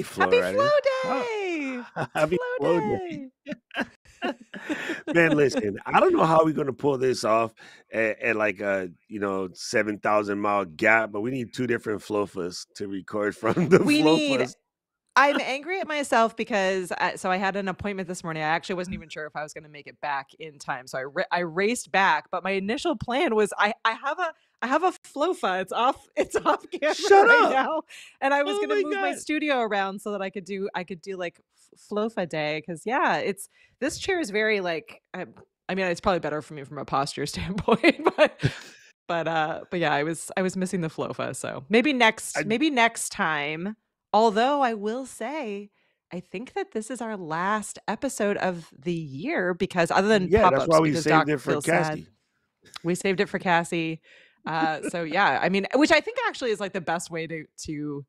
Hi, Flow Happy Riders. Flow How- Day! It's Happy Flow Flow Day! Day. Man, listen, I don't know how we're gonna pull this off at like a 7,000 mile gap, but we need two different flofas to record from the We need flofas. I'm angry at myself because I had an appointment this morning. I actually wasn't even sure if I was going to make it back in time, so I raced back. But my initial plan was I have a flofa. It's off camera Shut right up! now, and I was Oh going to my move my god! studio around so that I could do like flofa day because it's this chair is very like I mean it's probably better for me from a posture standpoint, but yeah, I was missing the flofa. So maybe I, next time. Although I will say, I think that this is our last episode of the year because other than yeah, that's why pop-ups, we because saved Doc it for feels sad, Cassie. we saved it for Cassie. So yeah, I mean, which I think actually is like the best way to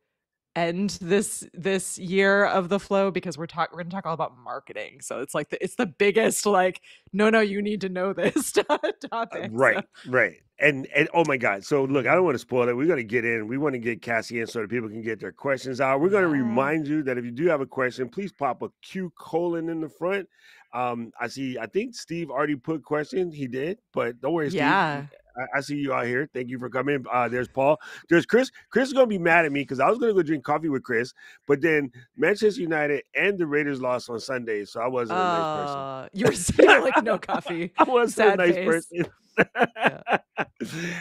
end this year of the flow because we're going to talk all about marketing. So it's like it's the biggest like no you need to know this topic. Right, right. And oh my God. So look, I don't want to spoil it. We're gonna get in. We want to get Cassie in so that people can get their questions out. We're gonna remind you that if you do have a question, please pop a Q colon in the front. I think Steve already put questions. He did, but don't worry, Steve. Yeah. I see you out here. Thank you for coming. There's Paul. There's Chris. Chris is gonna be mad at me because I was gonna go drink coffee with Chris, but then Manchester United and the Raiders lost on Sunday, so I wasn't a nice person. You were like no coffee. I wasn't Sad a nice face. person. Yeah.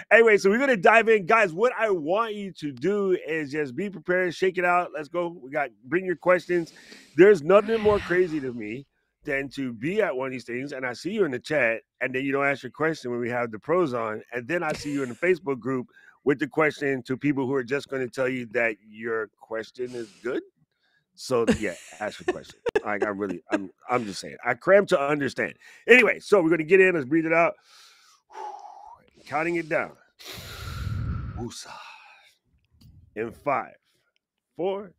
Anyway, so we're gonna dive in, guys. What I want you to do is just be prepared, shake it out. Let's go. Bring your questions. There's nothing more crazy to me than to be at one of these things and I see you in the chat and then you don't ask your question when we have the pros on, and then I see you in the Facebook group with the question to people who are just going to tell you that your question is good. So yeah, ask your question. Like I'm just saying. I cram to understand. Anyway, so we're gonna get in. Let's breathe it out. Counting it down. Woosah. In 5, 4.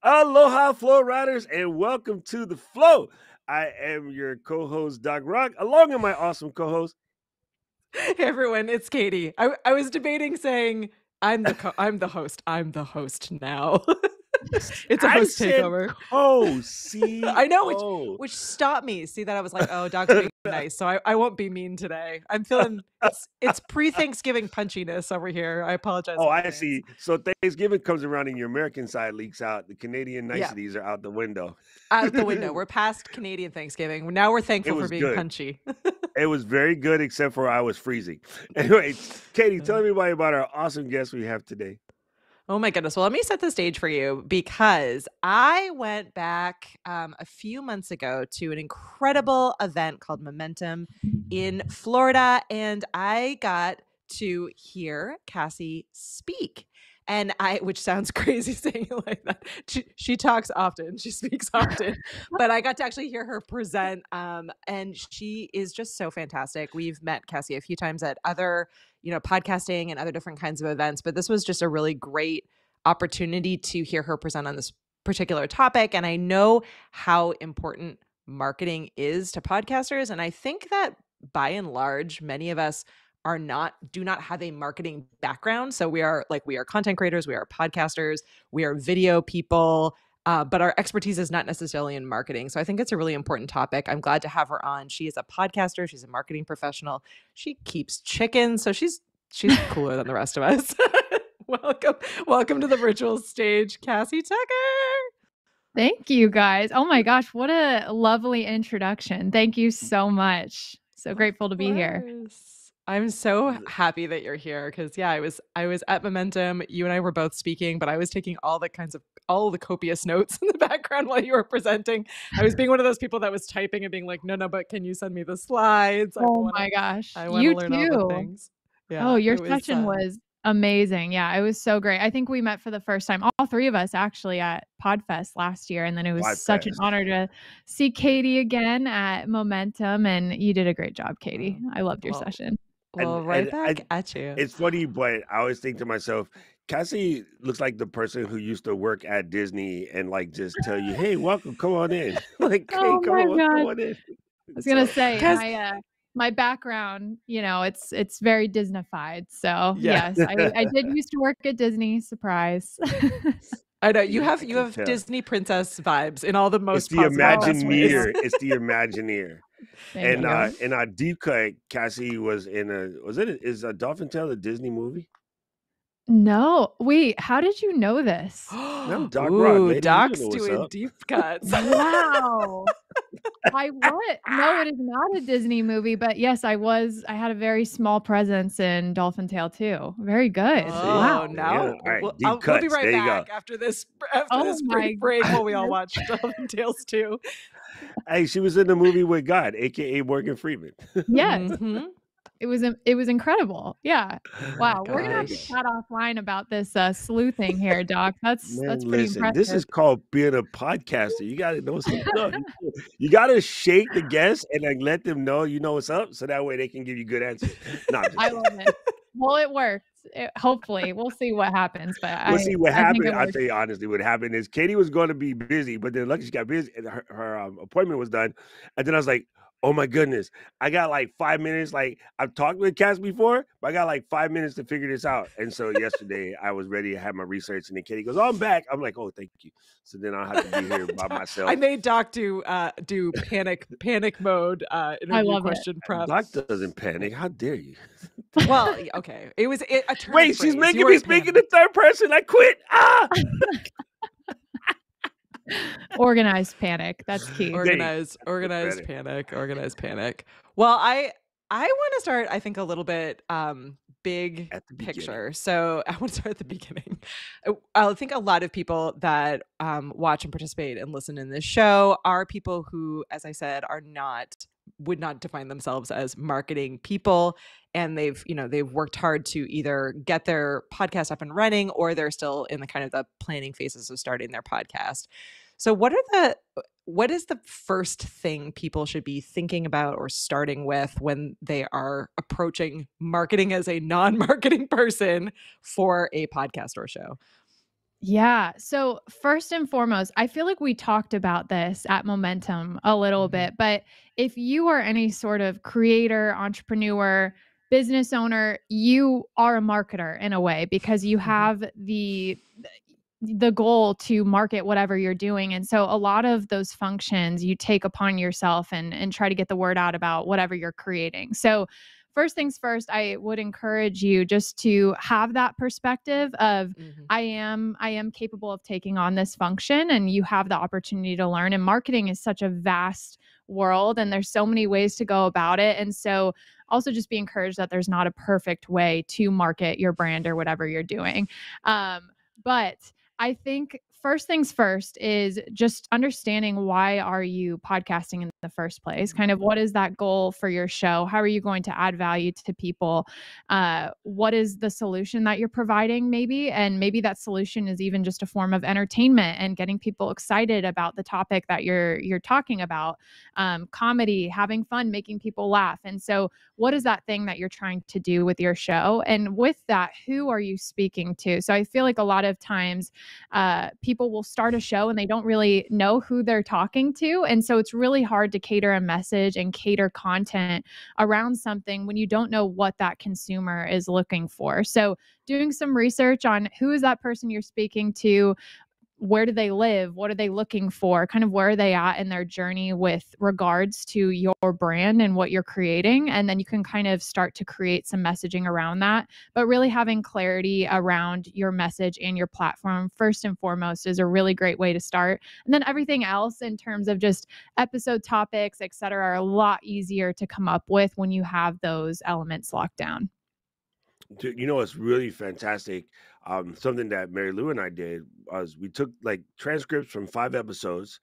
Aloha, Flow Riders, and welcome to the Flow. I am your co-host, Doc Rock, along with my awesome co-host. Hey everyone, it's Katie. I was debating saying I'm the host. I'm the host now. It's a host takeover. See, I know which stopped me. See that I was like, oh, Doc's being nice, so I won't be mean today. I'm feeling it's pre-Thanksgiving punchiness over here. I apologize. Oh, I see. So Thanksgiving comes around and your American side leaks out. The Canadian niceties are out the window. Out the window. We're past Canadian Thanksgiving. Now we're thankful for being punchy. It was very good, except for I was freezing. Anyway, Katie, tell everybody about our awesome guest we have today. Oh my goodness. Well, let me set the stage for you because I went back a few months ago to an incredible event called Momentum in Florida, and I got to hear Cassie speak. And which sounds crazy saying it like that. She talks often, she speaks often, but I got to actually hear her present. And she is just so fantastic. We've met Cassie a few times at other, podcasting and other different kinds of events, but this was just a really great opportunity to hear her present on this particular topic. And I know how important marketing is to podcasters. And I think that by and large, many of us do not have a marketing background. So we are content creators, we are podcasters, we are video people, but our expertise is not necessarily in marketing. So I think it's a really important topic. I'm glad to have her on. She is a podcaster. She's a marketing professional. She keeps chickens. So she's cooler than the rest of us. Welcome to the virtual stage, Cassie Tucker. Thank you, guys. Oh my gosh, what a lovely introduction. Thank you so much. So grateful to be here. I'm so happy that you're here because I was at Momentum. You and I were both speaking, but I was taking all the copious notes in the background while you were presenting. I was being one of those people that was typing and being like, no, but can you send me the slides? My gosh. I want to learn all the things. Yeah, your session was amazing. Yeah, it was so great. I think we met for the first time, all three of us actually at PodFest last year. And then it was such an honor to see Katie again at Momentum. And you did a great job, Katie. I loved your session. Well, back at you. It's funny, but I always think to myself, Cassie looks like the person who used to work at Disney and like just tell you, hey, welcome, come on in. Like, hey, come on in. I was going to say, my background, it's very Disneyfied. So yes, I did used to work at Disney. Surprise. I know you have Disney princess vibes in all the most It's the positive ways. Imagineer. It's the Imagineer. And Deep Cut, Cassie was in is a Dolphin Tale a Disney movie? No. Wait, how did you know this? I'm Doc Rock, lady. Doc's you know doing deep cuts. Wow. No, it is not a Disney movie, but yes, I had a very small presence in Dolphin Tale too. Very good. Wow. Now Deep we'll be right back after this brief break while we all watch Dolphin Tales 2. Hey, she was in the movie with God, aka Morgan Freeman. Yes. It was incredible. Yeah. Wow. We're gonna have to chat offline about this sleuthing here, Doc. That's pretty impressive. This is called being a podcaster. You gotta know some stuff. You gotta shake the guests and like let them know you know what's up, so that way they can give you good answers. No, I love it. Well, it worked. Hopefully, we'll see what happens. But we'll see what happened. I'll tell you honestly, what happened is Katie was going to be busy, but then luckily she got busy and her appointment was done. And then I was like, oh my goodness, I got like 5 minutes. Like I've talked with Cass before, but I got like 5 minutes to figure this out. And so yesterday I was ready to have my research, and then Katie goes, "Oh, I'm back." I'm like, "Oh, thank you." So then I'll have to be here by myself. I made Doc do panic mode interview question prep. Doc doesn't panic. How dare you? Well, okay. It was a turn. Wait, she's making me speak in the third person. I quit. Organized panic. That's key. Organized panic. Well, I want to start, I think, a little bit big picture. So I want to start at the beginning. I think a lot of people that watch and participate and listen in this show are people who, as I said, would not define themselves as marketing people, and they've worked hard to either get their podcast up and running, or they're still in the kind of the planning phases of starting their podcast. So what is the first thing people should be thinking about or starting with when they are approaching marketing as a non-marketing person for a podcast or show? Yeah. So first and foremost, I feel like we talked about this at Momentum a little bit, but if you are any sort of creator, entrepreneur, business owner, you are a marketer in a way, because you have the goal to market whatever you're doing. And so a lot of those functions you take upon yourself and try to get the word out about whatever you're creating. So first things first, I would encourage you just to have that perspective of I am capable of taking on this function, and you have the opportunity to learn. And marketing is such a vast world, and there's so many ways to go about it. And so also just be encouraged that there's not a perfect way to market your brand or whatever you're doing. But I think first things first is just understanding, why are you podcasting in the first place? Kind of what is that goal for your show? How are you going to add value to people? What is the solution that you're providing maybe? And maybe that solution is even just a form of entertainment and getting people excited about the topic that you're talking about. Comedy, having fun, making people laugh. And so what is that thing that you're trying to do with your show? And with that, who are you speaking to? So I feel like a lot of times people will start a show and they don't really know who they're talking to. And so it's really hard to cater a message and cater content around something when you don't know what that consumer is looking for. So doing some research on who is that person you're speaking to, where do they live? What are they looking for? Kind of where are they at in their journey with regards to your brand and what you're creating? And then you can kind of start to create some messaging around that. But really having clarity around your message and your platform, first and foremost, is a really great way to start. And then everything else in terms of just episode topics, et cetera, are a lot easier to come up with when you have those elements locked down. You know, it's really fantastic. Something that Mary Lou and I did was we took like transcripts from 5 episodes,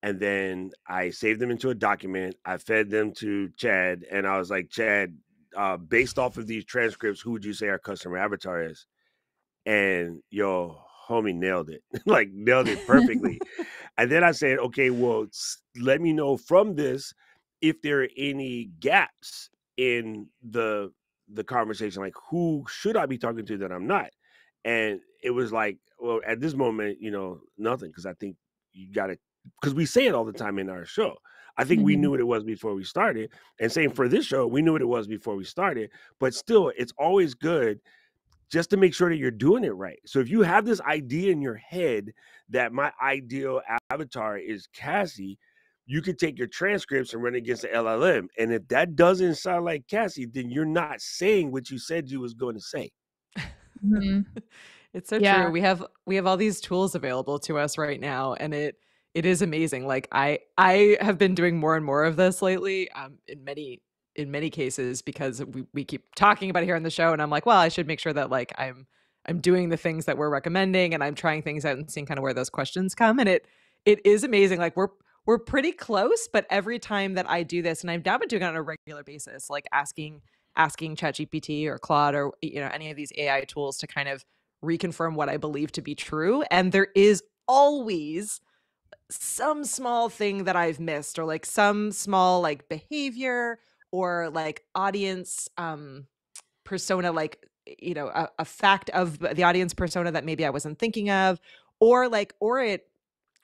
and then I saved them into a document. I fed them to Chad, and I was like, Chad, based off of these transcripts, who would you say our customer avatar is? And yo, homie nailed it. Like nailed it perfectly. And then I said, okay, well, let me know from this if there are any gaps in the conversation, like who should I be talking to that I'm not? And it was like, well, at this moment, nothing, because I think you got to, because we say it all the time in our show. I think we knew what it was before we started, and same for this show, we knew what it was before we started, but still, it's always good just to make sure that you're doing it right. So if you have this idea in your head that my ideal avatar is Cassie, you could take your transcripts and run against the LLM. And if that doesn't sound like Cassie, then you're not saying what you said you was going to say. Mm-hmm. It's so true. We have all these tools available to us right now, and it is amazing. Like I have been doing more and more of this lately, in many cases, because we keep talking about it here on the show, and I'm like, well, I should make sure that like I'm doing the things that we're recommending, and I'm trying things out and seeing kind of where those questions come. And it is amazing. Like we're pretty close, but every time that I do this, and I've now been doing it on a regular basis, like asking ChatGPT or Claude or any of these AI tools to kind of reconfirm what I believe to be true. And there is always some small thing that I've missed, or like some small like behavior or like audience persona, like a fact of the audience persona that maybe I wasn't thinking of, or it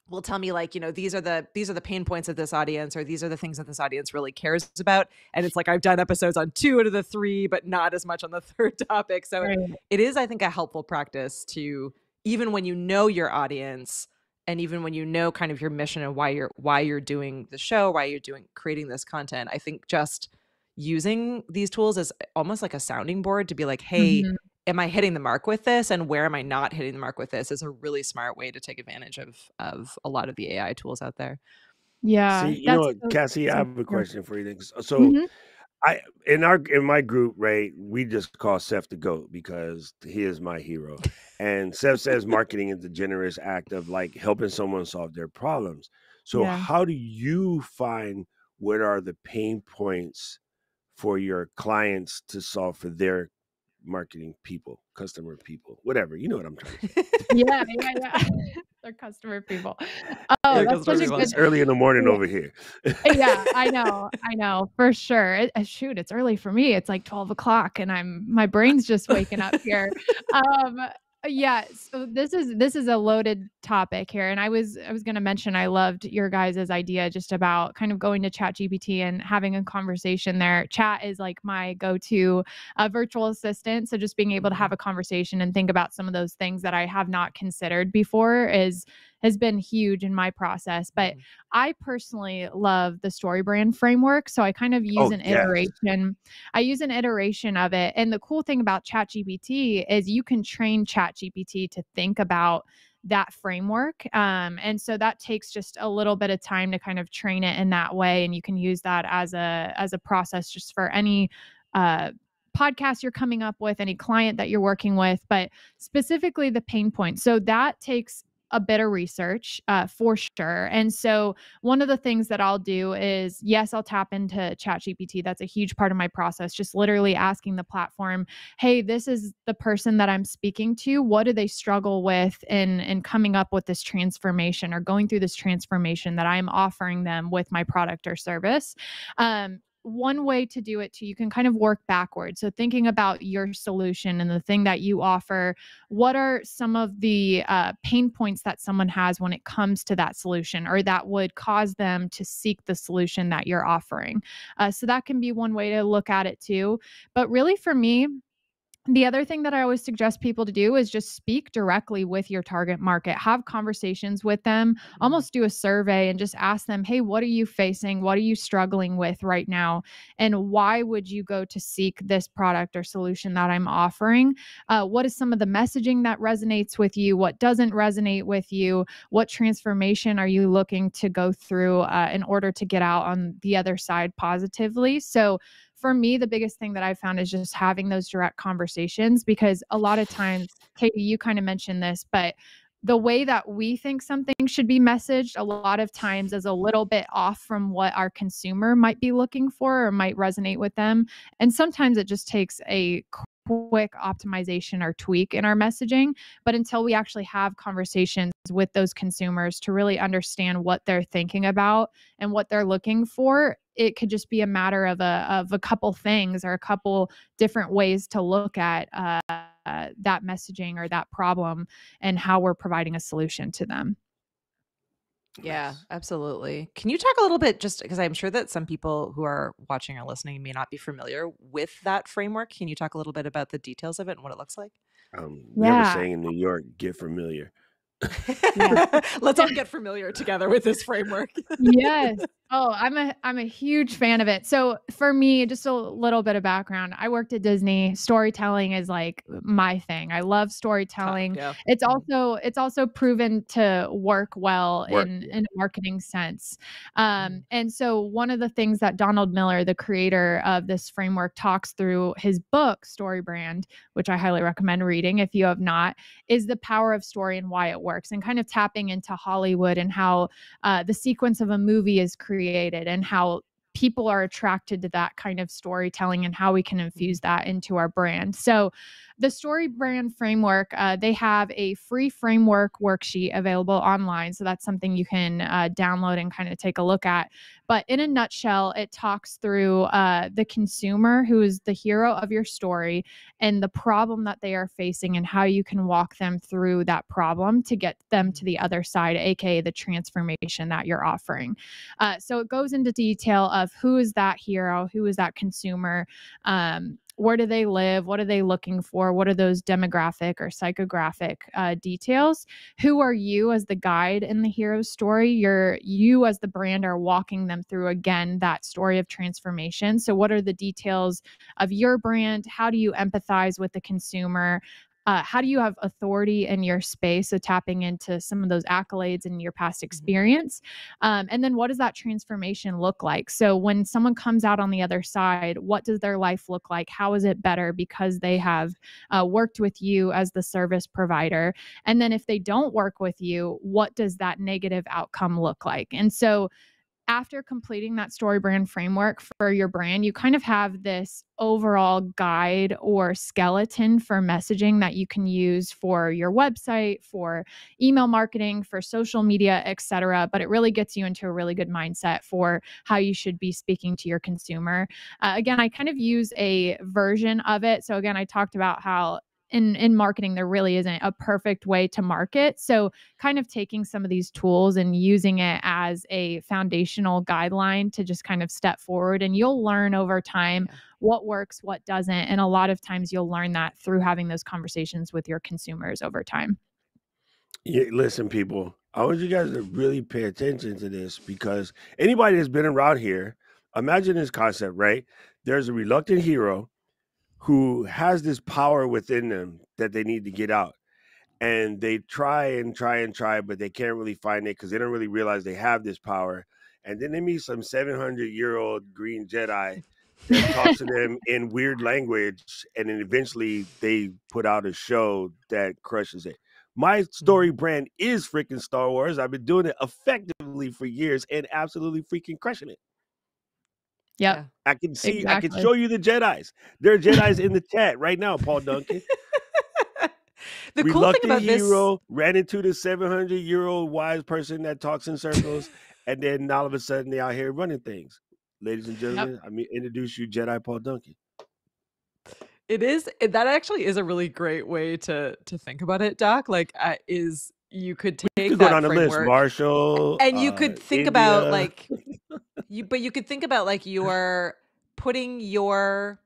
will tell me like, these are the pain points of this audience, or these are the things that this audience really cares about. And it's like, I've done episodes on 2 out of the 3, but not as much on the 3rd topic. So it is, I think, a helpful practice to, even when you know your audience, and even when you know kind of your mission and why you're doing the show, why you're creating this content, I think just using these tools as almost like a sounding board to be like, hey, am I hitting the mark with this, and where am I not hitting the mark with this, is a really smart way to take advantage of a lot of the AI tools out there. Yeah. See, you know what, Cassie, I have a question for you. So in my group, right, we just call Seth the GOAT because he is my hero. And Seth says marketing is the generous act of like helping someone solve their problems. So how do you find what are the pain points for your clients to solve for their marketing people, customer people, whatever, you know what I'm trying to say? Yeah. They're customer people. Oh, that's such a good. It's early in the morning over here. Yeah, I know for sure. Shoot, it's early for me. It's like 12 o'clock, and my brain's just waking up here. Yeah, so this is a loaded topic here, and I was going to mention I loved your guys' idea just about kind of going to ChatGPT and having a conversation there. Chat is like my go-to virtual assistant, so just being able to have a conversation and think about some of those things that I have not considered before has been huge in my process. But I personally love the StoryBrand framework, so I kind of use an iteration. I use an iteration of it, and the cool thing about ChatGPT is you can train ChatGPT to think about that framework. And so that takes just a little bit of time to kind of train it in that way. And you can use that as a process just for any podcast you're coming up with, any client that you're working with, but specifically the pain points. So that takes a bit of research for sure. And so one of the things that I'll do is, yes, I'll tap into ChatGPT. That's a huge part of my process. Just literally asking the platform, hey, this is the person that I'm speaking to. What do they struggle with in coming up with this transformation or going through this transformation that I'm offering them with my product or service? One way to do it too, you can kind of work backwards. So thinking about your solution and the thing that you offer, what are some of the pain points that someone has when it comes to that solution, or that would cause them to seek the solution that you're offering? So that can be one way to look at it too. But really for me, the other thing that I always suggest people to do is just speak directly with your target market. Have conversations with them, almost do a survey and just ask them, hey, what are you facing? What are you struggling with right now? And why would you go to seek this product or solution that I'm offering? What is some of the messaging that resonates with you? What doesn't resonate with you? What transformation are you looking to go through in order to get out on the other side positively? So for me, the biggest thing that I found is just having those direct conversations, because a lot of times, Katie, you kind of mentioned this, but the way that we think something should be messaged a lot of times is a little bit off from what our consumer might be looking for or might resonate with them. And sometimes it just takes a quick optimization or tweak in our messaging. But until we actually have conversations with those consumers to really understand what they're thinking about and what they're looking for, it could just be a matter of a couple things or a couple different ways to look at that messaging or that problem and how we're providing a solution to them. Yeah, absolutely. Can you talk a little bit, just because I'm sure that some people who are watching or listening may not be familiar with that framework. Can you talk a little bit about the details of it and what it looks like? We have a saying in New York: "Get familiar." Let's all get familiar together with this framework. Yes. Oh, I'm a huge fan of it. So for me, just a little bit of background. I worked at Disney. Storytelling is like my thing. I love storytelling. Yeah. It's also proven to work well in a marketing sense. And so one of the things that Donald Miller, the creator of this framework, talks through his book, Story Brand, which I highly recommend reading if you have not, is the power of story and why it works, and kind of tapping into Hollywood and how the sequence of a movie is created and how people are attracted to that kind of storytelling and how we can infuse that into our brand. So the Story Brand framework, they have a free framework worksheet available online. So that's something you can download and kind of take a look at. But in a nutshell, it talks through the consumer, who is the hero of your story, and the problem that they are facing and how you can walk them through that problem to get them to the other side, aka the transformation that you're offering. So it goes into detail of who is that hero, who is that consumer, where do they live, what are they looking for, what are those demographic or psychographic details, who are you as the guide in the hero's story, you as the brand are walking them through, again, that story of transformation. So what are the details of your brand, how do you empathize with the consumer, how do you have authority in your space? So tapping into some of those accolades in your past experience. And then what does that transformation look like? So when someone comes out on the other side, what does their life look like? How is it better because they have worked with you as the service provider? And then if they don't work with you, what does that negative outcome look like? And so after completing that story brand framework for your brand, you kind of have this overall guide or skeleton for messaging that you can use for your website, for email marketing, for social media, etc. But it really gets you into a really good mindset for how you should be speaking to your consumer. Again, I kind of use a version of it. So again, I talked about how in marketing, there really isn't a perfect way to market. So kind of taking some of these tools and using it as a foundational guideline to just kind of step forward, and you'll learn over time what works, what doesn't. And a lot of times you'll learn that through having those conversations with your consumers over time. Yeah, listen, people, I want you guys to really pay attention to this, because anybody that's been around here, imagine this concept, right? There's a reluctant hero who has this power within them that they need to get out. And they try and try and try, but they can't really find it because they don't really realize they have this power. And then they meet some 700-year-old green Jedi that talks to them in weird language. And then eventually they put out a show that crushes it. My story brand is freaking Star Wars. I've been doing it effectively for years and absolutely freaking crushing it. Yep. I can see, Exactly. I can show you the Jedis. There are Jedis in the chat right now, Paul Duncan. The cool thing about hero ran into the 700-year-old wise person that talks in circles, and then all of a sudden they out here running things. Ladies and gentlemen, I mean, introduce you Jedi Paul Duncan. That actually is a really great way to think about it, Doc. Like, is you could take that on the list, Marshall, and you could think about like you could think about like you're putting your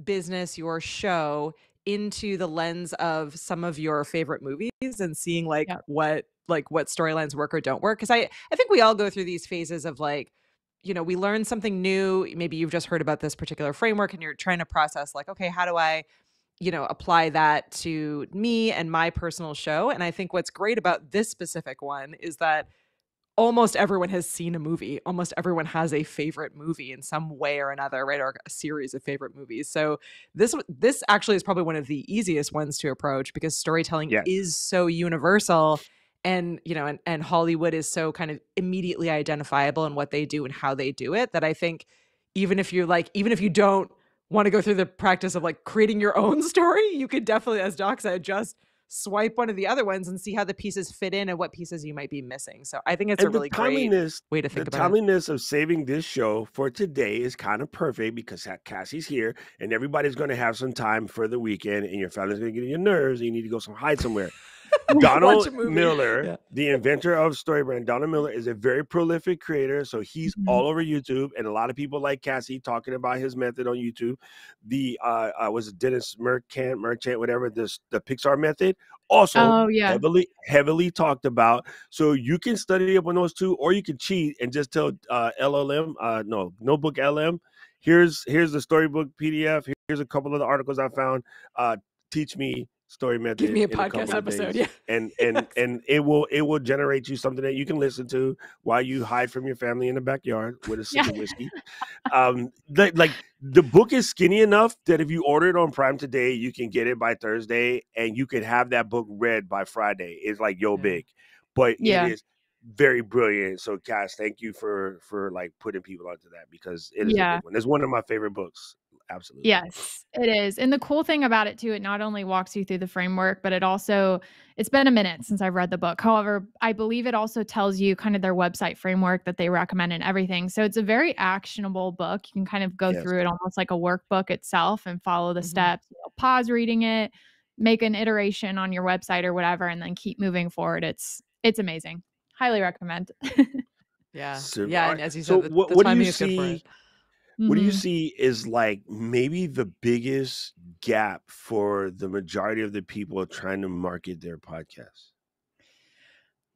business, your show into the lens of some of your favorite movies and seeing like what storylines work or don't work. Because I think we all go through these phases of like, you know, we learn something new. Maybe you've just heard about this particular framework and you're trying to process like, okay, how do I, you know, apply that to me and my personal show? And I think what's great about this specific one is that almost everyone has seen a movie. Almost everyone has a favorite movie in some way or another, right? Or a series of favorite movies. So this actually is probably one of the easiest ones to approach because storytelling is so universal, and you know, and Hollywood is so kind of immediately identifiable in what they do and how they do it, that I think even if you don't want to go through the practice of like creating your own story, you could definitely, as Doc said, just swipe one of the other ones and see how the pieces fit in and what pieces you might be missing. So I think it's a really great way to think about it. The timeliness of saving this show for today is kind of perfect because Cassie's here and everybody's going to have some time for the weekend and your family's going to get in your nerves and you need to go hide somewhere. Donald Miller, the inventor of StoryBrand, Donald Miller is a very prolific creator. So he's all over YouTube, and a lot of people like Cassie talking about his method on YouTube. The was it Dennis Merchant, whatever, the Pixar method, also heavily talked about. So you can study up on those two, or you can cheat and just tell Notebook LM. Here's the storybook PDF. Here's a couple of the articles I found. Teach me story method. Give me a podcast episode, and it will generate you something that you can listen to while you hide from your family in the backyard with a sip of whiskey. The book is skinny enough that if you order it on Prime today, you can get it by Thursday, and you could have that book read by Friday. It's like big, but it is very brilliant. So Cass, thank you for like putting people onto that, because it is a big one. It's one of my favorite books. Absolutely. Yes, it is. And the cool thing about it too, it not only walks you through the framework, but it's been a minute since I've read the book. However, I believe it also tells you kind of their website framework that they recommend and everything. So it's a very actionable book. You can kind of go through it almost like a workbook itself and follow the steps, pause reading it, make an iteration on your website or whatever, and then keep moving forward. It's amazing. Highly recommend. Yeah. So, and as you said, what do you see? What do you see is like maybe the biggest gap for the majority of the people trying to market their podcast?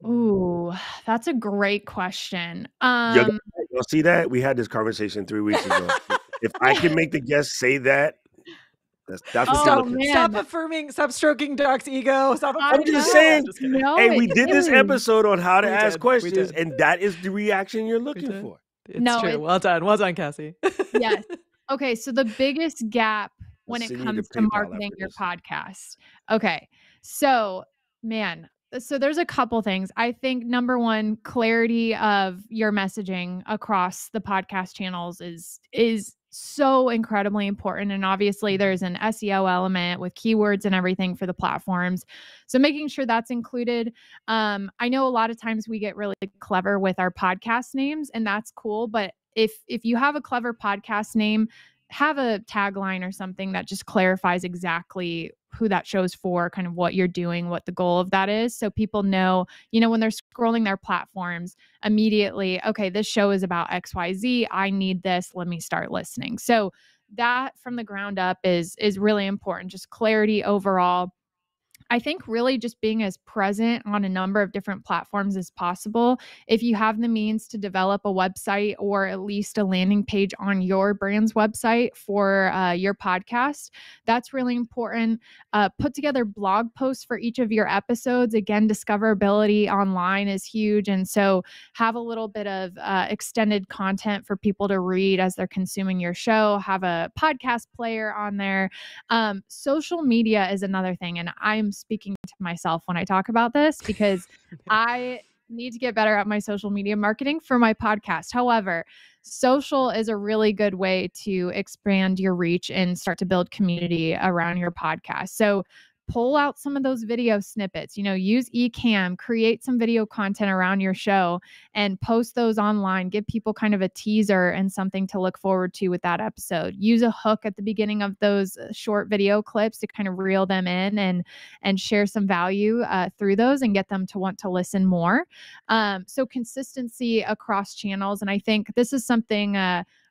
Ooh, that's a great question. You'll see that? We had this conversation 3 weeks ago. If I can make the guest say that, that's what stop stroking Doc's ego. I'm just saying. Hey, we did this episode on how to ask questions, and that is the reaction you're looking for. It's true. Well done, Cassie. Yes. Okay, so the biggest gap when it comes to marketing your podcast. Okay, so there's a couple things. I think number one, clarity of your messaging across the podcast channels is so incredibly important. And obviously there's an SEO element with keywords and everything for the platforms. So making sure that's included. I know a lot of times we get really clever with our podcast names, and that's cool. But if you have a clever podcast name, have a tagline or something that just clarifies exactly who that show's for, kind of what you're doing, what the goal of that is. So people know, when they're scrolling their platforms immediately, okay, this show is about XYZ. I need this. Let me start listening. So that from the ground up is really important. Just clarity overall. I think really just being as present on a number of different platforms as possible. If you have the means to develop a website or at least a landing page on your brand's website for your podcast, that's really important. Put together blog posts for each of your episodes. Again, discoverability online is huge. And so have a little bit of extended content for people to read as they're consuming your show. Have a podcast player on there. Social media is another thing. And I'm speaking to myself when I talk about this because I need to get better at my social media marketing for my podcast. However, social is a really good way to expand your reach and start to build community around your podcast. So pull out some of those video snippets, use Ecamm, create some video content around your show and post those online, give people kind of a teaser and something to look forward to with that episode. Use a hook at the beginning of those short video clips to kind of reel them in and share some value through those and get them to want to listen more. So consistency across channels. And I think this is something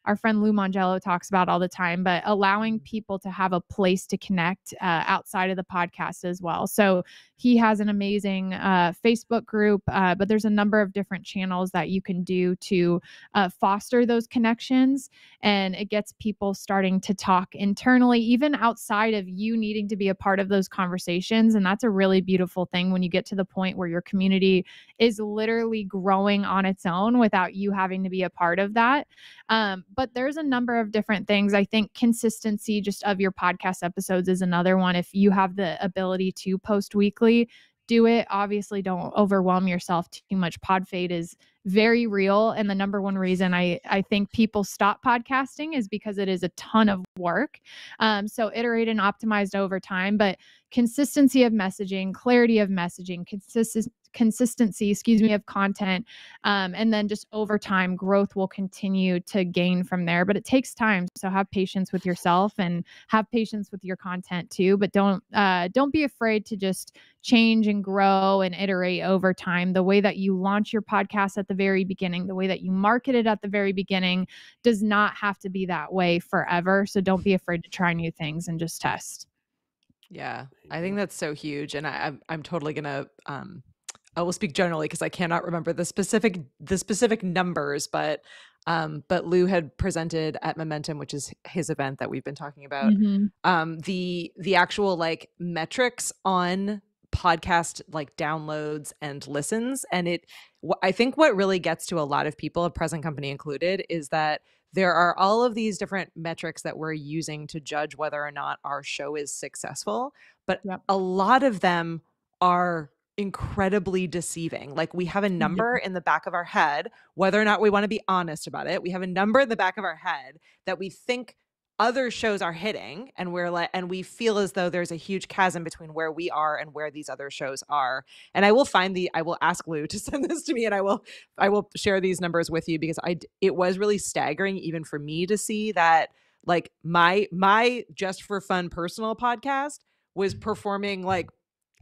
our friend Lou Mangello talks about all the time, but allowing people to have a place to connect outside of the podcast as well. So he has an amazing Facebook group, but there's a number of different channels that you can do to foster those connections. And it gets people starting to talk internally, even outside of you needing to be a part of those conversations. And that's a really beautiful thing when you get to the point where your community is literally growing on its own without you having to be a part of that. But there's a number of different things. I think consistency just of your podcast episodes is another one. If you have the ability to post weekly, do it. Obviously, don't overwhelm yourself too much. Pod fade is very real. And the number one reason I think people stop podcasting is because it is a ton of work. So iterate and optimized over time, but consistency of messaging, clarity of messaging, consistency, of content. And then just over time, growth will continue to gain from there, but it takes time. So have patience with yourself and have patience with your content too, but don't be afraid to just change and grow and iterate over time. The way that you launch your podcast at the very beginning, the way that you market it at the very beginning does not have to be that way forever. So don't be afraid to try new things and just test. Yeah, I think that's so huge. And I'm totally going to, I will speak generally because I cannot remember the specific numbers, but Lou had presented at Momentum, which is his event that we've been talking about, the actual like metrics on podcast like downloads and listens. And I think what really gets to a lot of people, present company included, is that there are all of these different metrics that we're using to judge whether or not our show is successful. But a lot of them are incredibly deceiving. Like we have a number in the back of our head, whether or not we want to be honest about it. We have a number in the back of our head that we think other shows are hitting, and we feel as though there's a huge chasm between where we are and where these other shows are. And I will ask Lou to send this to me, and I will share these numbers with you, because it was really staggering even for me to see that like my just for fun personal podcast was performing like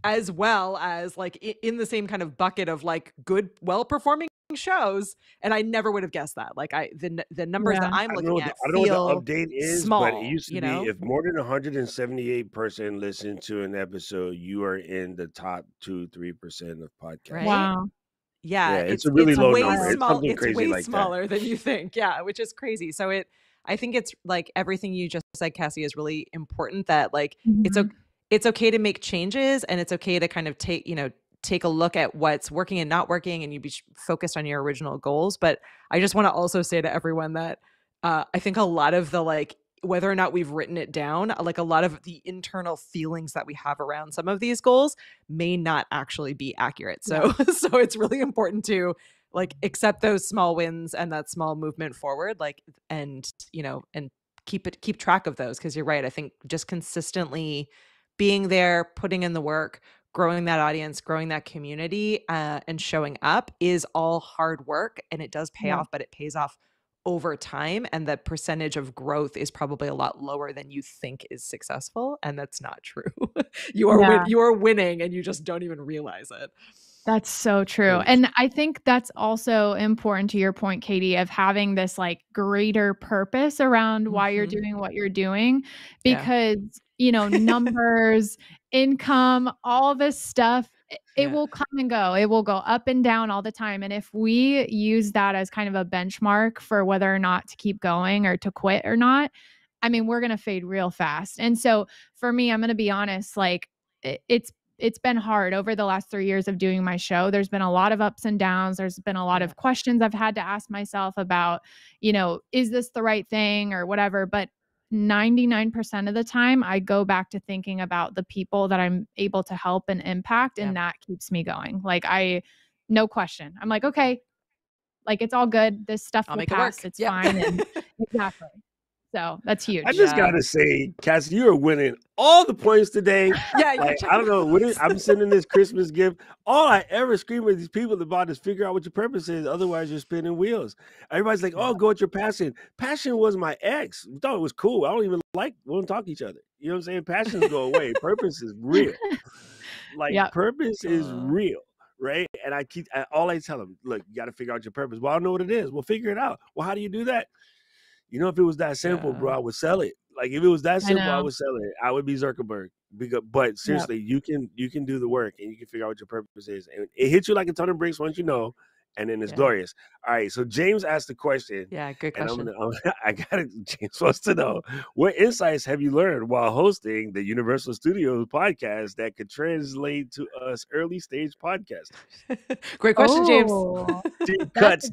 as well as like in the same kind of bucket of like good, well-performing shows, and I never would have guessed that. Like the numbers that I'm looking at, I don't know what the update is, small, but it used to be if more than 178 person listen to an episode, you are in the top 2-3% of podcasts. Right? Wow. Yeah, it's a really low number. It's way like smaller than you think. Yeah, which is crazy. So I think it's like everything you just said, Cassie, is really important. That like it's okay to make changes, and it's okay to kind of take a look at what's working and not working, and you be focused on your original goals. But I just want to also say to everyone that I think a lot of the like whether or not we've written it down, like a lot of the internal feelings that we have around some of these goals may not actually be accurate. So so it's really important to like accept those small wins and that small movement forward, like, and and keep track of those, because you're right. I think just consistently being there, putting in the work, growing that audience, growing that community, and showing up is all hard work, and it does pay off, but it pays off over time. And the percentage of growth is probably a lot lower than you think is successful. And that's not true. You are winning, and you just don't even realize it. That's so true. And I think that's also important to your point, Katie, of having this like greater purpose around why you're doing what you're doing, because, numbers, income, all this stuff, it will come and go. It will go up and down all the time. And if we use that as kind of a benchmark for whether or not to keep going or to quit or not, I mean, we're going to fade real fast. And so for me, I'm going to be honest, like it's been hard over the last 3 years of doing my show. There's been a lot of ups and downs. There's been a lot of questions I've had to ask myself about, is this the right thing or whatever? But 99% of the time, I go back to thinking about the people that I'm able to help and impact. And that keeps me going. Like no question. I'm like, okay, like it's all good. This stuff will pass. It's fine. And exactly. So that's huge. I just gotta say, Cassie, you are winning all the points today. Like, I don't know what I'm sending this Christmas gift. All I ever scream at these people about is figure out what your purpose is. Otherwise, you're spinning wheels. Everybody's like, "Oh, go with your passion." Passion was my ex. We thought it was cool. I don't even won't talk to each other. You know what I'm saying? Passions go away. Purpose is real. Like purpose is real. Right. And I tell them, look, you got to figure out your purpose. Well, I don't know what it is. Well, figure it out. Well, how do you do that? If it was that simple, bro, I would sell it. Like if it was that simple, I would sell it. I would be Zuckerberg. But seriously, you can do the work, and you can figure out what your purpose is. And it hits you like a ton of bricks once you know, and then it's glorious. All right. So James asked the question. Yeah, good question. James wants to know, what insights have you learned while hosting the Universal Studios podcast that could translate to us early stage podcasters? Great question, James. Deep cuts.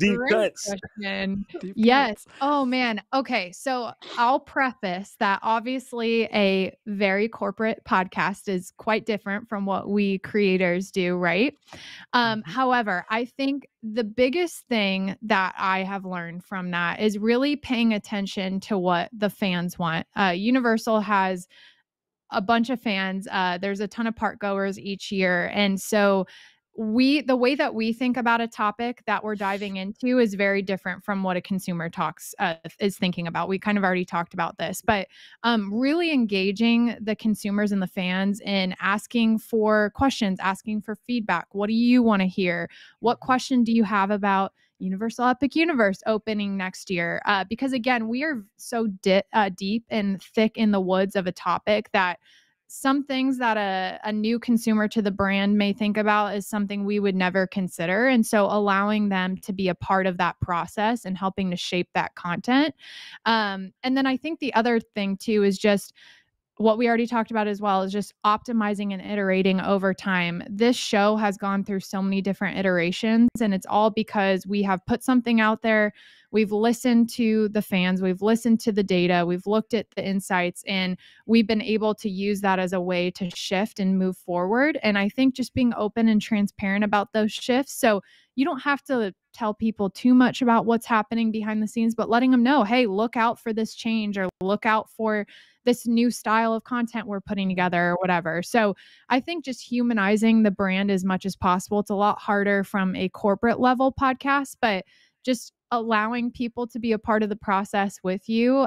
Yes. Oh man. Okay. So I'll preface that obviously a very corporate podcast is quite different from what we creators do, right? However, I think the biggest thing that I have learned from that is really paying attention to what the fans want. Universal has a bunch of fans. There's a ton of park goers each year. And so the way that we think about a topic that we're diving into is very different from what a consumer is thinking about. We kind of already talked about this, but really engaging the consumers and the fans in asking for questions, asking for feedback. What do you want to hear? What question do you have about Universal Epic Universe opening next year? Because again, we are so deep and thick in the woods of a topic that some things that a new consumer to the brand may think about is something we would never consider. And so allowing them to be a part of that process and helping to shape that content. And then I think the other thing too is just what we already talked about as well, is just optimizing and iterating over time. This show has gone through so many different iterations, and it's all because we have put something out there. We've listened to the fans, we've listened to the data, we've looked at the insights, and we've been able to use that as a way to shift and move forward. And I think just being open and transparent about those shifts. So you don't have to tell people too much about what's happening behind the scenes, but letting them know, hey, look out for this change, or look out for this new style of content we're putting together, or whatever. So I think just humanizing the brand as much as possible. It's a lot harder from a corporate level podcast, but just allowing people to be a part of the process with you,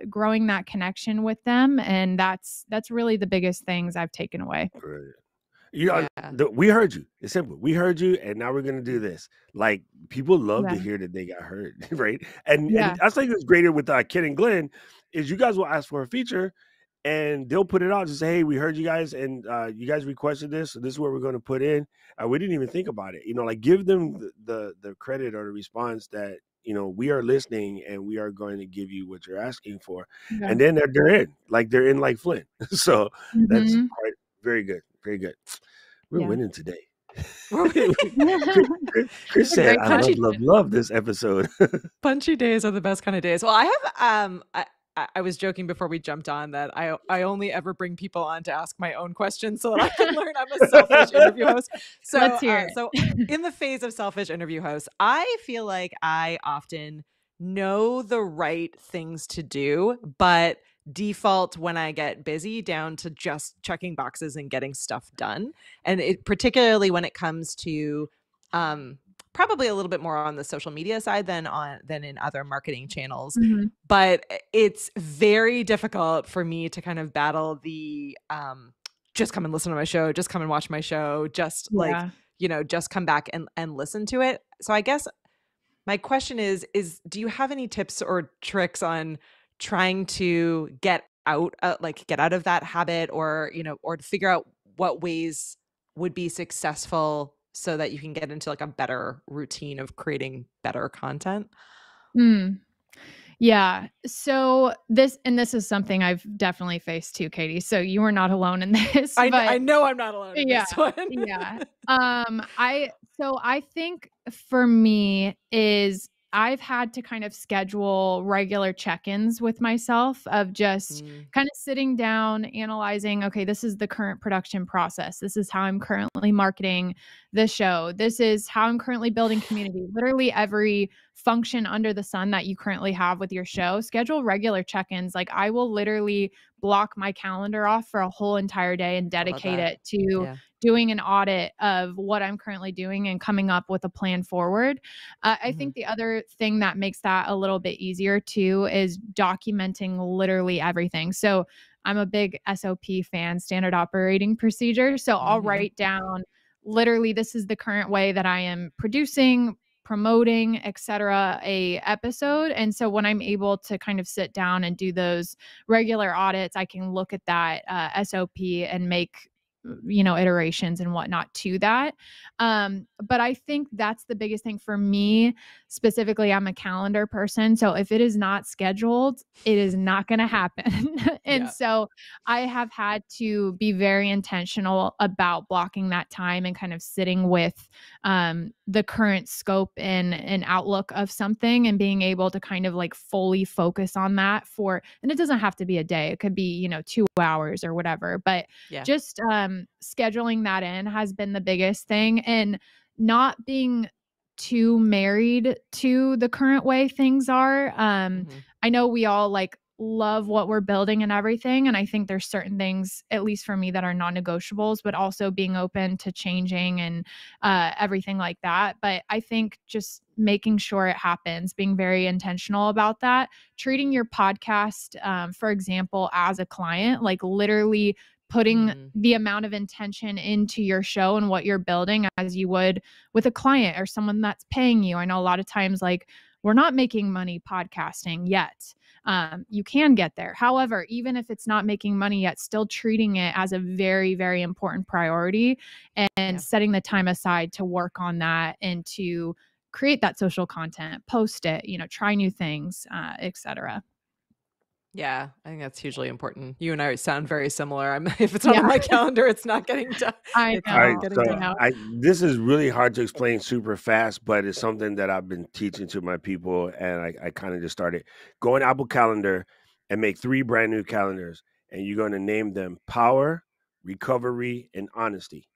growing that connection with them. And that's really the biggest things I've taken away. Right. We heard you. It's simple. We heard you, and now we're gonna do this. Like, people love to hear that they got heard, right? And I think it's greater with Ken and Glenn is you guys will ask for a feature, and they'll put it out and say, "Hey, we heard you guys, and you guys requested this, so this is what we're going to put in." We didn't even think about it. Like, give them the credit or the response that we are listening, and we are going to give you what you're asking for, and then they're in, like Flint. So that's very good. Very good. We're winning today. Chris said, "I love this episode." Punchy days are the best kind of days. Well, I have I was joking before we jumped on that I only ever bring people on to ask my own questions so that I can learn. I'm a selfish interview host. So let's hear it. So in the phase of selfish interview host, I feel like I often know the right things to do, but default when I get busy down to just checking boxes and getting stuff done. And particularly when it comes to probably a little bit more on the social media side than in other marketing channels. Mm-hmm. But it's very difficult for me to kind of battle the just come and listen to my show, just come and watch my show, just just come back and listen to it. So I guess my question is do you have any tips or tricks on trying to get out of that habit, or or to figure out what ways would be successful so that you can get into like a better routine of creating better content? Yeah. So this is something I've definitely faced too, Katie. So you are not alone in this. I know I'm not alone in this one. Yeah. I think for me is I've had to kind of schedule regular check-ins with myself of just kind of sitting down, analyzing, okay, this is the current production process. This is how I'm currently marketing the show. This is how I'm currently building community. Literally every function under the sun that you currently have with your show, schedule regular check-ins. Like, I will literally block my calendar off for a whole entire day and dedicate it to doing an audit of what I'm currently doing and coming up with a plan forward. I think the other thing that makes that a little bit easier too is documenting literally everything. So I'm a big SOP fan, standard operating procedure. So I'll write down literally, this is the current way that I am producing, promoting, etc., a episode. And so when I'm able to kind of sit down and do those regular audits, I can look at that SOP and make iterations and whatnot to that. But I think that's the biggest thing for me. Specifically, I'm a calendar person. So if it is not scheduled, it is not going to happen. And so I have had to be very intentional about blocking that time and kind of sitting with the current scope and outlook of something and being able to kind of like fully focus on that and it doesn't have to be a day. It could be, 2 hours or whatever, but just scheduling that in has been the biggest thing, and not being too married to the current way things are. I know we all like love what we're building and everything. And I think there's certain things, at least for me, that are non-negotiables, but also being open to changing and everything like that. But I think just making sure it happens, being very intentional about that, treating your podcast, for example, as a client, like literally putting the amount of intention into your show and what you're building as you would with a client or someone that's paying you. I know a lot of times, like, we're not making money podcasting yet. You can get there. However, even if it's not making money yet, still treating it as a very, very important priority and setting the time aside to work on that and to create that social content, post it, try new things, etc. Yeah, I think that's hugely important. You and I sound very similar. If it's not on my calendar, it's not getting done. I know. This is really hard to explain super fast, but it's something that I've been teaching to my people, and I kind of just started. Go on Apple Calendar and make 3 brand new calendars, and you're going to name them Power, Recovery, and Honesty.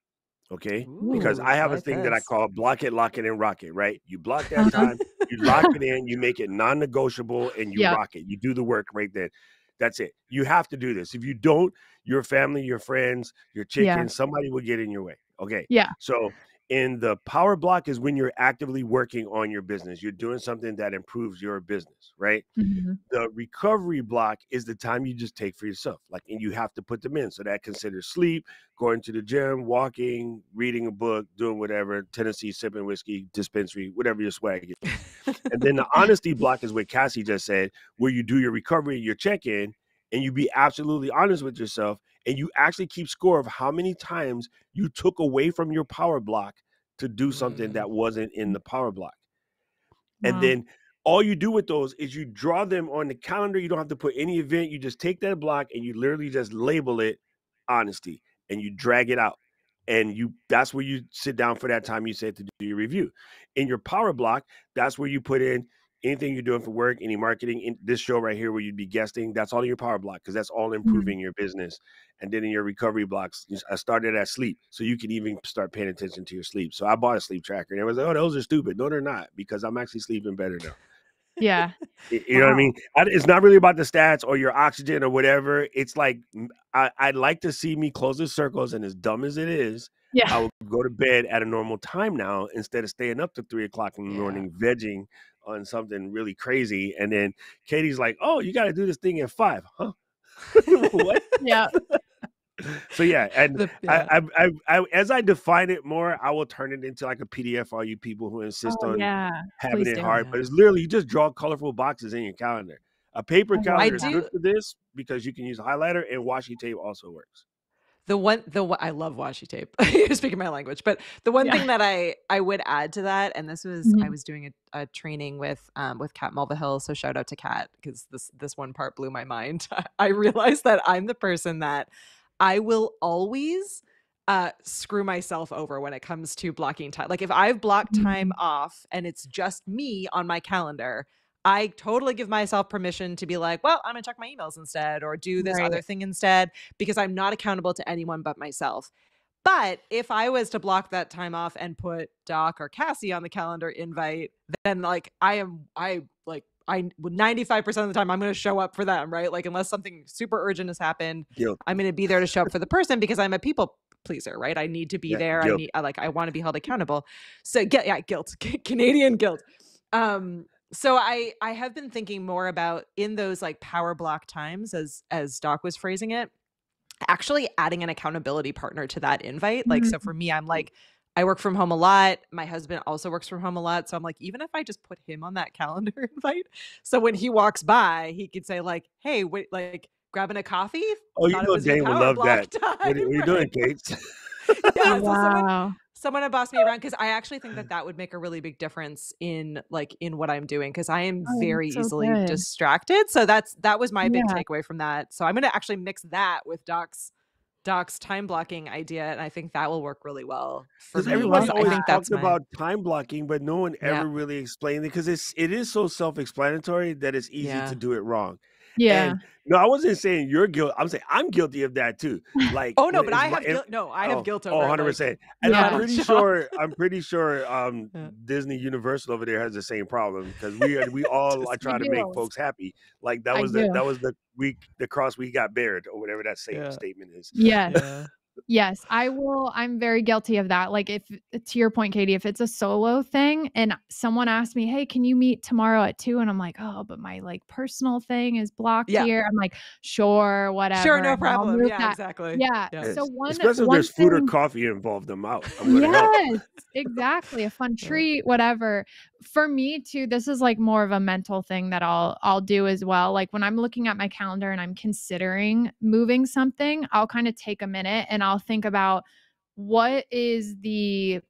Okay? Because I have a thing that I call block it, lock it, and rock it, right? You block that time, you lock it in, you make it non-negotiable, and you rock it. You do the work right then. That's it. You have to do this. If you don't, your family, your friends, your chicken, somebody will get in your way. Okay? Yeah. So in the power block is when you're actively working on your business. You're doing something that improves your business, right? Mm-hmm. The recovery block is the time you just take for yourself. And you have to put them in. So that considers sleep, going to the gym, walking, reading a book, doing whatever, Tennessee, sipping whiskey, dispensary, whatever your swag is. And then the honesty block is what Cassie just said, where you do your recovery, your check-in, and you be absolutely honest with yourself. And you actually keep score of how many times you took away from your power block to do something that wasn't in the power block. And then all you do with those is you draw them on the calendar. You don't have to put any event. You just take that block and you literally just label it honesty and you drag it out. And that's where you sit down for that time you said to do your review. In your power block, that's where you put in anything you're doing for work, any marketing, in this show right here where you'd be guesting, that's all in your power block because that's all improving your business. And then in your recovery blocks, I started at sleep. So you can even start paying attention to your sleep. So I bought a sleep tracker and everyone's like, oh, those are stupid. No, they're not, because I'm actually sleeping better now. Yeah. You know what I mean? It's not really about the stats or your oxygen or whatever. It's like, I'd like to see me close the circles, and as dumb as it is, I will go to bed at a normal time now instead of staying up to 3 o'clock in the morning, vegging on something really crazy. And then Katie's like, oh, you got to do this thing at 5, huh? What? Yeah. So and I as I define it more, I will turn it into like a PDF for all you people who insist on having it hard. But it's literally, you just draw colorful boxes in your calendar. A paper calendar is good for this because you can use a highlighter, and washi tape also works. I love washi tape. You're speaking my language, but the one thing that I would add to that, and this was I was doing a training with Kat Mulvihill, so shout out to Kat, because this one part blew my mind. I realized that I'm the person that I will always screw myself over when it comes to blocking time. Like if I've blocked time off and it's just me on my calendar, I totally give myself permission to be like, well, I'm gonna check my emails instead or do this other thing instead, because I'm not accountable to anyone but myself. But if I was to block that time off and put Doc or Cassie on the calendar invite, then like I 95% of the time I'm going to show up for them, right? Like unless something super urgent has happened, I'm going to be there to show up for the person because I'm a people pleaser, right? I need to be there. Guilt. I want to be held accountable. So guilt, Canadian guilt. So I have been thinking more about in those like power block times, as Doc was phrasing it, actually adding an accountability partner to that invite. Like, so for me, I'm like, I work from home a lot. My husband also works from home a lot. So I'm like, even if I just put him on that calendar invite, so when he walks by, he could say like, hey, wait, like grabbing a coffee. Oh, you know Dane would love that. What are you doing, Kate? Yeah, so someone had bossed me around, because I actually think that would make a really big difference in what I'm doing, because I am very easily distracted. So that was my big takeaway from that. So I'm going to actually mix that with Doc's time blocking idea, and I think that will work really well for me. Everybody always talks about time blocking, but no one ever really explained it, because it is so self-explanatory that it's easy to do it wrong. Yeah. And no, I wasn't saying you're guilty. I'm saying I'm guilty of that too. Like, oh no, but I have guilt. No, I have guilt over 100%. like, And Yeah. I'm pretty sure Disney Universal over there has the same problem, because we all are trying to make folks happy. Like that was the cross we got bared, or whatever that statement is. Yes. Yeah. Yes, I'm very guilty of that. Like, if to your point, Katie, if it's a solo thing and someone asks me, "Hey, can you meet tomorrow at 2?" and I'm like, "Oh, but my like personal thing is blocked here." I'm like, "Sure, whatever. Sure, no problem." Yeah, exactly. Yeah. Yes. So especially if there's food or coffee involved, I'm out. I'm gonna help. Exactly. A fun treat, whatever. For me too, this is like more of a mental thing that I'll do as well. Like when I'm looking at my calendar and I'm considering moving something, I'll kind of take a minute and I'll think about what is the